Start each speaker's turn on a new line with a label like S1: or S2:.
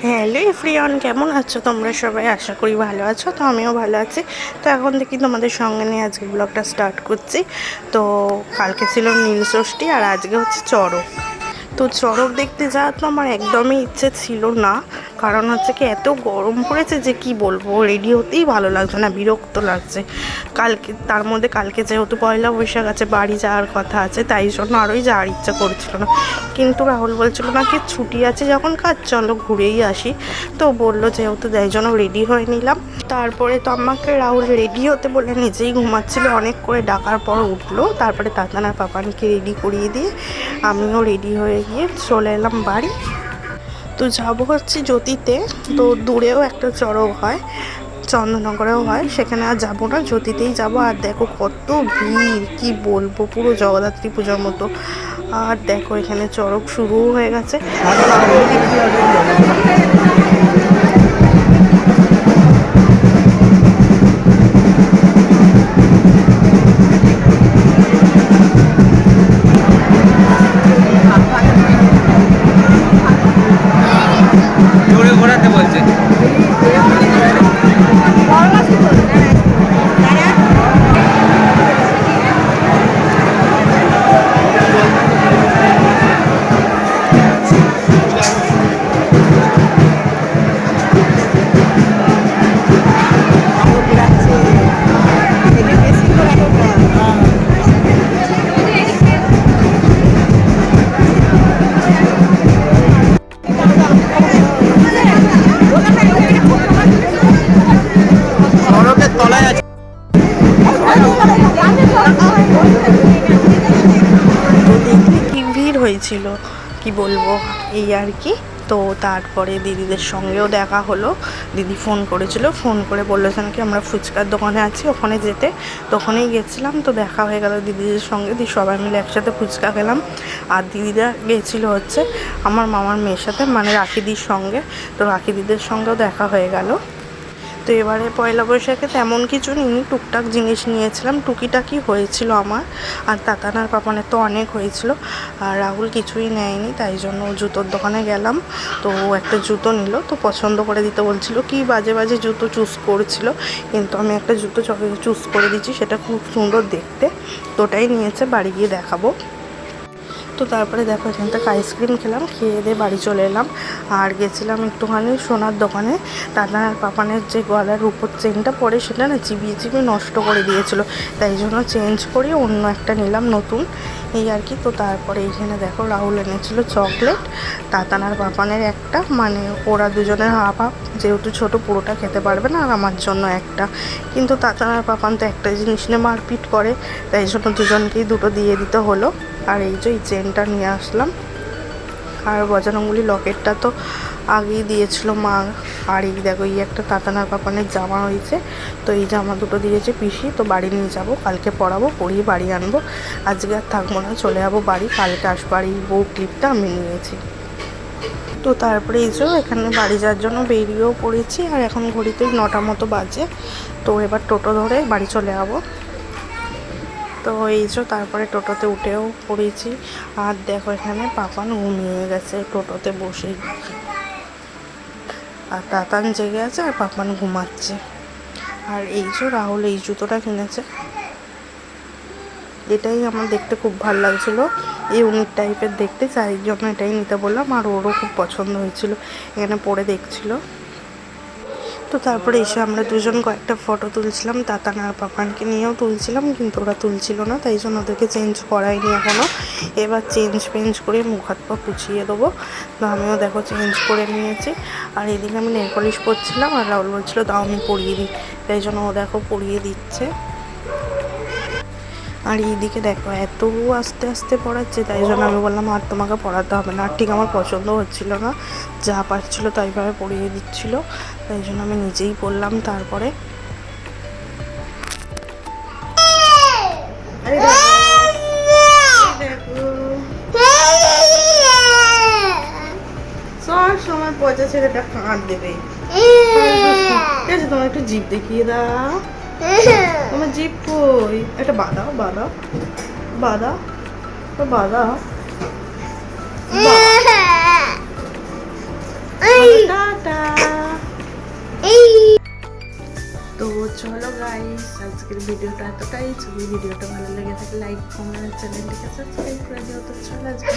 S1: Hello everyone, কেমন আছো তোমরা সবাই? আশা করি ভালো আছো। তো আমিও ভালো আছি। তো এখন থেকে তোমাদের সঙ্গে নিয়ে আজকে ব্লগটা স্টার্ট করছি। তো কালকে ছিল নীলষষ্ঠী আর আজকে হচ্ছে চড়ক। তো চড়ক দেখতে যাওয়ার তো আমার একদমই ইচ্ছে ছিল না, কারণ হচ্ছে কি এত গরম পড়েছে যে কি বলবো, রেডি হতেই ভালো লাগছে না, বিরক্ত লাগছে। তার মধ্যে কালকে যেহেতু পয়লা বৈশাখ আছে, বাড়ি যাওয়ার কথা আছে, তাই জন্য আরোই যাওয়ার ইচ্ছা করছিল না। কিন্তু রাহুল বলছিল না কি ছুটি আছে যখন কাজ, চলো ঘুরেই আসি। তো বললো যেহেতু, তাই জন্য রেডি হয়ে নিলাম। তারপরে তো আমাকে রাহুল রেডি হতে বলে নিজেই ঘুমাচ্ছিল, অনেক করে ডাকার পর উঠলো। তারপরে তাতানার পাপানকে রেডি করিয়ে দিয়ে আমিও রেডি হয়ে গিয়ে চলে এলাম বাড়ি। তো যাবো হচ্ছে জ্যোতিতে। তো দূরেও একটা চড়ক হয়, চন্দননগরেও হয়, সেখানে আর যাবো না, জ্যোতিতেই যাবো। আর দেখো কত ভিড়, কি বলবো, পুরো জগদ্ধাত্রী পূজার মতো। আর দেখো এখানে চড়ক শুরুও হয়ে গেছে।
S2: ঘোরাতে বলছে।
S1: হয়েছিল কি বলবো, এই আর কি। তো তারপরে দিদিদের সঙ্গেও দেখা হলো। দিদি ফোন করেছিল, ফোন করে বললো যে নাকি আমরা ফুচকার দোকানে আছি, ওখানে যেতে। তো ওখানেই গেছিলাম, তো দেখা হয়ে গেল দিদিদের সঙ্গে। সবাই মিলে একসাথে ফুচকা খেলাম। আর দিদিরা গেছিলো হচ্ছে আমার মামার মেয়ের সাথে, মানে রাখিদির সঙ্গে। তো রাখিদিদের সঙ্গেও দেখা হয়ে গেল। তো এবারে পয়লা বৈশাখে তেমন কিছু নিইনি, টুকটাক জিনিস নিয়েছিলাম, টুকিটাকি হয়েছিল আমার। আর তাতানার পাপানের তো অনেক হয়েছিল। আর রাহুল কিছুই নেয়নি, তাই জন্য জুতোর দোকানে গেলাম। তো একটা জুতো নিল, তো পছন্দ করে দিতে বলছিল, কি বাজে বাজে জুতো চুজ করছিল, কিন্তু আমি একটা জুতো চুজ করে দিচ্ছি, সেটা খুব সুন্দর দেখতে। তো ওটাই নিয়েছে, বাড়ি গিয়ে দেখাবো। তো তারপরে দেখো এখান থেকে আইসক্রিম খেলাম, খেয়ে দিয়ে বাড়ি চলে এলাম। আর গেছিলাম একটুখানি সোনার দোকানে। তাতানার পাপানের যে গলার উপর চেনটা পরে, সেটা না চিবিয়ে চিবিয়ে নষ্ট করে দিয়েছিল, তাই জন্য চেঞ্জ করে অন্য একটা নিলাম নতুন, এই আর কি। তো তারপরে এইখানে দেখো রাহুল এনেছিল চকলেট, তাতানার পাপানের একটা, মানে ওরা দুজনের হাফ হাফ, যেহেতু ছোটো পুরোটা খেতে পারবে না, আর আমার জন্য একটা। কিন্তু তাতানার পাপান তো একটা জিনিস নিয়ে মারপিট করে, তাই জন্য দুজনকেই দুটো দিয়ে দিতে হলো। আর এই যে এই চেনটা নিয়ে আসলাম। আর বজরঙ্গলি লকেটটা তো আগেই দিয়েছিল মা। আর এই দেখো এই একটা তাতানার পাপানের জামা হয়েছে, তো এই জামা দুটো দিয়েছে পিসি। তো বাড়ি নিয়ে যাব, কালকে পরাবো, পরিয়ে বাড়ি আনবো। আজকে আর থাকবো না, চলে যাবো বাড়ি, কালকে আসবো। আর এই বউ ক্লিপটা আমি নিয়েছি। তো তারপরে এই যে এখানে বাড়ি যাওয়ার জন্য বেরিয়েও পড়েছি। আর এখন ঘড়িতে 9টার মতো বাজে। তো এবার টোটো ধরে বাড়ি চলে যাবো। তো এই যে তারপরে টোটোতে উঠেও পড়েছি। আর দেখো এখানে পাপান ঘুমিয়ে গেছে টোটোতে বসেই। আর তাতান জেগে আছে আর পাপান ঘুমাচ্ছে। আর এই যে রাহুল এই জুতোটা কিনেছে, এটাই আমার দেখতে খুব ভালো লাগছিলো, ইউনিক টাইপের দেখতে, তাই জন্য এটাই নিতে বললাম। আর ওরও খুব পছন্দ হয়েছিল, এখানে পরে দেখছিল। তো তারপরে এসে আমরা দুজন কয়েকটা ফটো তুলছিলাম, তাতান আর পাপানকে নিয়েও তুলছিলাম, কিন্তু ওরা তুলছিল না, তাই জন্য ওদেরকে চেঞ্জ করাইনি এখনও। এবার চেঞ্জ করে মুখ হাত পা পুছিয়ে দেবো। তো আমিও দেখো চেঞ্জ করে নিয়েছি। আর এদিকে আমি নেল পলিশ করছিলাম, আর রাহুল বলছিল দাও আমি পরিয়ে দিই, তাই জন্য ও দেখো পরিয়ে দিচ্ছে। আর এইদিকে দেখো এত আস্তে আস্তে পড়াচ্ছে, তাই জন্য আমি বললাম আর তোমাকে পড়াতে হবে না। আর ঠিক আমার পছন্দ হচ্ছিল না, যা পারছিল তাইভাবে পড়িয়ে দিচ্ছিল, তাই জন্য আমি নিজেই পড়লাম। তারপরে সব সময় পচা ছেলেটা কাঁদ দেবে। ঠিক আছে, তোমার একটু জিভ দেখিয়ে দাও, তোমার জিভ কই, একটা বাদাও বাদাও বাদাও বাদাও। তো চলো গাইস, আজকের ভিডিওটা এতটাই। যদি ভিডিওটা ভালো লেগে থাকে লাইক কমেন্ট, চ্যানেলটিকে সাবস্ক্রাইব করে দিও। তো চলো আজকে